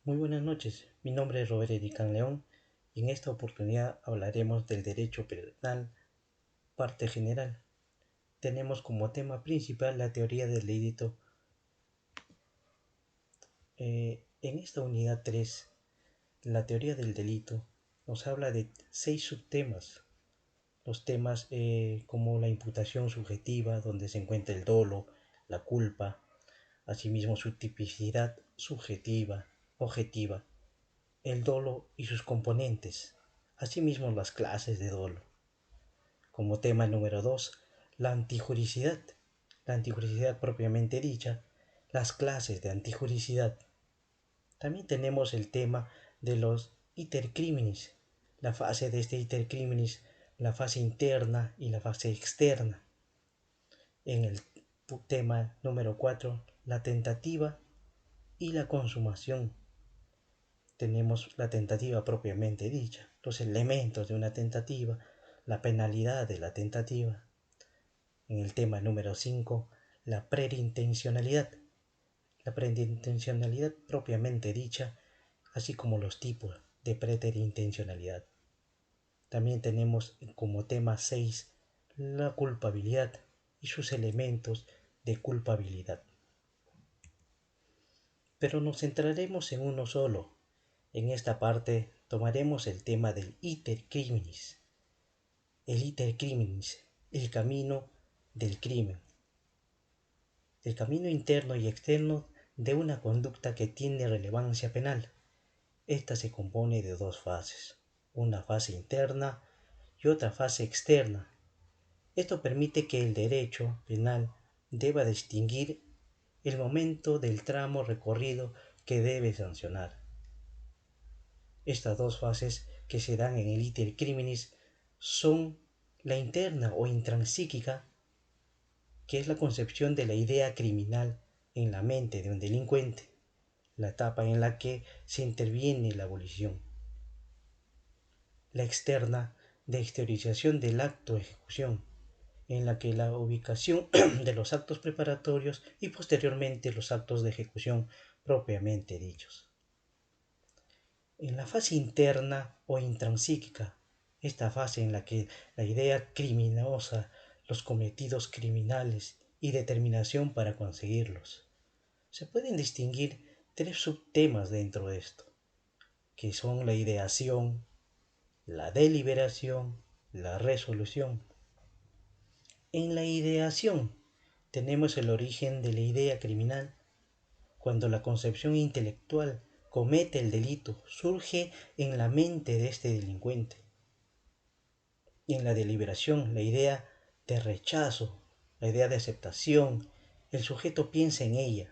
Muy buenas noches, mi nombre es Robert Ericán León y en esta oportunidad hablaremos del derecho penal, parte general. Tenemos como tema principal la teoría del delito. En esta unidad 3, la teoría del delito nos habla de 6 subtemas. Los temas como la imputación subjetiva, donde se encuentra el dolo, la culpa, asimismo su tipicidad subjetiva, objetiva, el dolo y sus componentes, asimismo las clases de dolo. Como tema número 2, la antijuricidad. La antijuricidad propiamente dicha, las clases de antijuricidad. También tenemos el tema de los iter criminis, la fase de este iter criminis, la fase interna y la fase externa. En el tema número 4, la tentativa y la consumación. Tenemos la tentativa propiamente dicha, los elementos de una tentativa, la penalidad de la tentativa. En el tema número 5, la preintencionalidad. La preintencionalidad propiamente dicha, así como los tipos de preterintencionalidad. También tenemos como tema 6 la culpabilidad y sus elementos de culpabilidad. Pero nos centraremos en uno solo. En esta parte tomaremos el tema del iter criminis. El iter criminis, el camino del crimen. El camino interno y externo de una conducta que tiene relevancia penal. Esta se compone de dos fases, una fase interna y otra fase externa. Esto permite que el derecho penal deba distinguir el momento del tramo recorrido que debe sancionar. Estas dos fases que se dan en el iter criminis son la interna o intransíquica, que es la concepción de la idea criminal en la mente de un delincuente, la etapa en la que se interviene la abolición. La externa, de exteriorización del acto de ejecución, en la que la ubicación de los actos preparatorios y posteriormente los actos de ejecución propiamente dichos. En la fase interna o intransíquica, esta fase en la que la idea criminosa, los cometidos criminales y determinación para conseguirlos. Se pueden distinguir tres subtemas dentro de esto, que son la ideación, la deliberación, la resolución. En la ideación tenemos el origen de la idea criminal. Cuando la concepción intelectual comete el delito, surge en la mente de este delincuente. Y en la deliberación, la idea de rechazo, la idea de aceptación, el sujeto piensa en ella,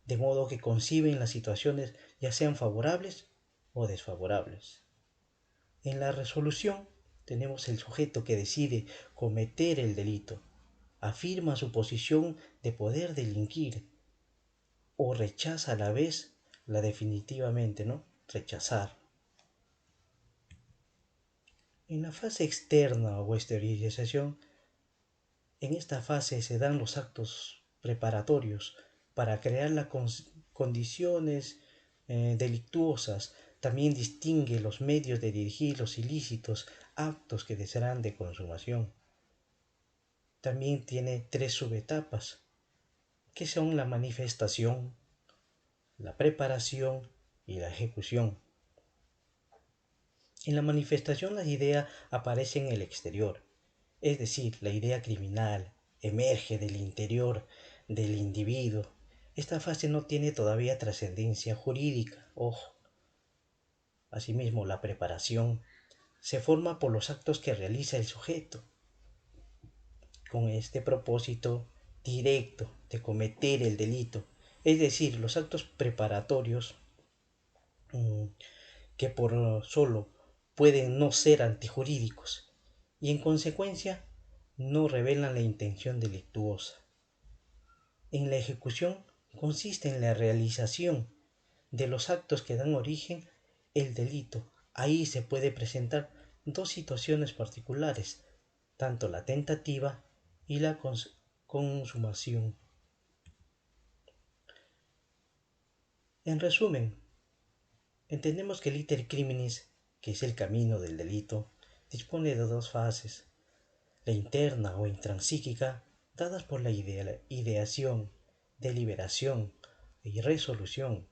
de modo que conciben las situaciones ya sean favorables o desfavorables. En la resolución tenemos el sujeto que decide cometer el delito, afirma su posición de poder delinquir o rechaza a la vez la definitivamente, ¿no? Rechazar. En la fase externa o exteriorización, en esta fase se dan los actos preparatorios para crear las condiciones delictuosas. También distingue los medios de dirigir los ilícitos actos que serán de consumación. También tiene tres subetapas, que son la manifestación, la preparación y la ejecución. En la manifestación la idea aparece en el exterior, es decir, la idea criminal emerge del interior del individuo. Esta fase no tiene todavía trascendencia jurídica, ojo. Asimismo, la preparación se forma por los actos que realiza el sujeto, con este propósito directo de cometer el delito, es decir, los actos preparatorios que por solo pueden no ser antijurídicos y en consecuencia no revelan la intención delictuosa. En la ejecución consiste en la realización de los actos que dan origen el delito. Ahí se puede presentar dos situaciones particulares, tanto la tentativa y la consumación. En resumen, Entendemos que el iter criminis, que es el camino del delito, dispone de dos fases, la interna o intransíquica, dadas por la ideación, deliberación y resolución,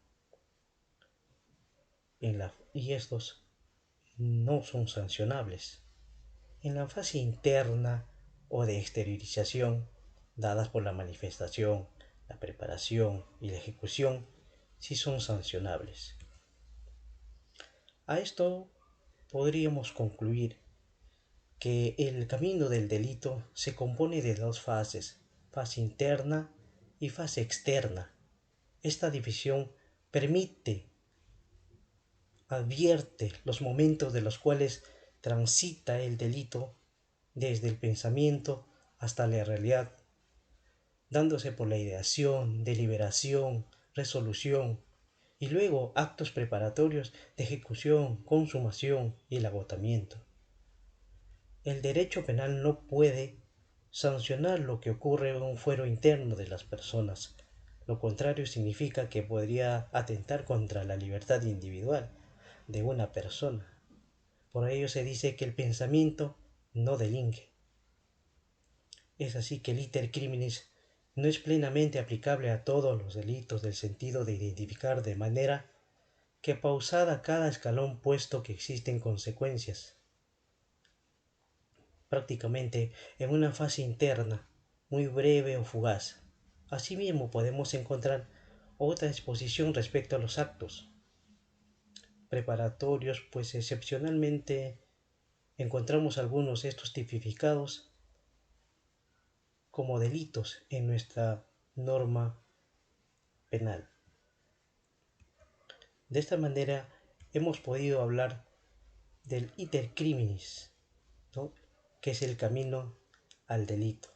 y estos no son sancionables. En la fase interna o de exteriorización, dadas por la manifestación, la preparación y la ejecución, sí son sancionables. A esto podríamos concluir que el camino del delito se compone de dos fases, fase interna y fase externa. Esta división permite, advierte los momentos de los cuales transita el delito desde el pensamiento hasta la realidad, dándose por la ideación, deliberación, resolución y luego actos preparatorios de ejecución, consumación y el agotamiento. El derecho penal no puede sancionar lo que ocurre en un fuero interno de las personas. Lo contrario significa que podría atentar contra la libertad individual de una persona. Por ello se dice que el pensamiento no delinque. Es así que el iter criminis no es plenamente aplicable a todos los delitos del sentido de identificar de manera que pausada cada escalón puesto que existen consecuencias. Prácticamente en una fase interna, muy breve o fugaz. Asimismo podemos encontrar otra exposición respecto a los actos preparatorios, pues excepcionalmente encontramos algunos de estos tipificados como delitos en nuestra norma penal. De esta manera hemos podido hablar del iter criminis, ¿no? Que es el camino al delito.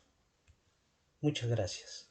Muchas gracias.